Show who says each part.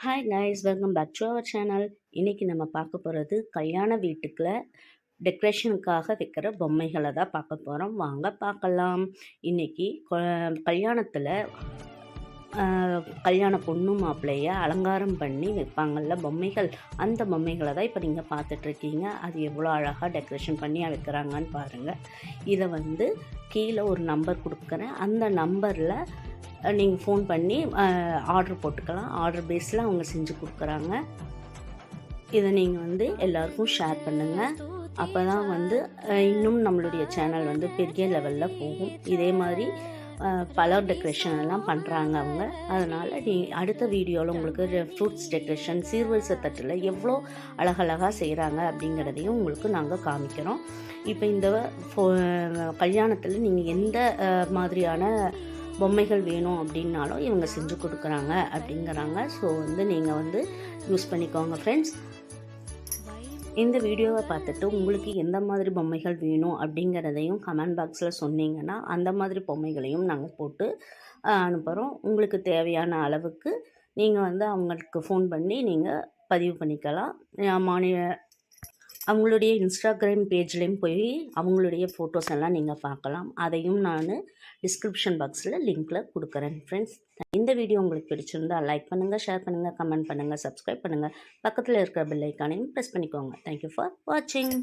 Speaker 1: Hi guys, welcome back to our channel. இன்றைக்கி நம்ம பார்க்க போகிறது கல்யாண வீட்டுக்குள்ள டெக்கரேஷனுக்காக வைக்கிற பொம்மைகளை தான் பார்க்க போகிறோம். வாங்க பார்க்கலாம். இன்றைக்கி கல்யாணத்தில் கல்யாண பொண்ணு மாப்பிள்ளைய அலங்காரம் பண்ணி வைப்பாங்கள்ல பொம்மைகள், அந்த பொம்மைகளை தான் இப்போ நீங்கள் பார்த்துட்ருக்கீங்க. அது எவ்வளோ அழகாக டெக்கரேஷன் பண்ணி வைக்கிறாங்கன்னு பாருங்கள். இதை கீழே ஒரு நம்பர் கொடுக்குறேன். அந்த நம்பரில் நீங்கள் ஃபோன் பண்ணி ஆர்டர் போட்டுக்கலாம். ஆர்டர் பேஸில் அவங்க செஞ்சு கொடுக்குறாங்க. இதை நீங்கள் எல்லாருக்கும் ஷேர் பண்ணுங்கள். அப்போ தான் இன்னும் நம்மளுடைய சேனல் பெரிய லெவலில் போகும். இதே மாதிரி பல டெக்கரேஷன் எல்லாம் பண்ணுறாங்க அவங்க. அதனால் அடுத்த வீடியோவில் உங்களுக்கு ஃப்ரூட்ஸ் டெக்கரேஷன், சீர்வரிசை தட்டில் எவ்வளோ அழகழகாக செய்கிறாங்க அப்படிங்கிறதையும் உங்களுக்கு நாங்கள் காமிக்கிறோம். இப்போ இந்த கல்யாணத்தில் நீங்கள் எந்த மாதிரியான பொம்மைகள் வேணும் அப்படின்னாலும் இவங்க செஞ்சு கொடுக்குறாங்க அப்படிங்கிறாங்க. ஸோ நீங்கள் யூஸ் பண்ணிக்கோங்க ஃப்ரெண்ட்ஸ். இந்த வீடியோவை பார்த்துட்டு உங்களுக்கு எந்த மாதிரி பொம்மைகள் வேணும் அப்படிங்கிறதையும் கமெண்ட் பாக்ஸில் சொன்னீங்கன்னா அந்த மாதிரி பொம்மைகளையும் நாங்கள் போட்டு அனுப்புகிறோம். உங்களுக்கு தேவையான அளவுக்கு நீங்கள் அவங்களுக்கு ஃபோன் பண்ணி நீங்கள் பதிவு பண்ணிக்கலாம். அவங்களுடைய இன்ஸ்டாகிராம் பேஜ்லேயும் போய் அவங்களுடைய ஃபோட்டோஸ் எல்லாம் நீங்கள் பார்க்கலாம். அதையும் நான் டிஸ்கிரிப்ஷன் பாக்ஸில் லிங்க்கில் கொடுக்குறேன் ஃப்ரெண்ட்ஸ். இந்த வீடியோ உங்களுக்கு பிடிச்சிருந்தால் லைக் பண்ணுங்கள், ஷேர் பண்ணுங்கள், கமெண்ட் பண்ணுங்கள், சப்ஸ்கிரைப் பண்ணுங்கள். பக்கத்தில் இருக்கிற பெல் ஐக்கானையும் ப்ரெஸ் பண்ணிக்கோங்க. தேங்க்யூ ஃபார் வாட்சிங்.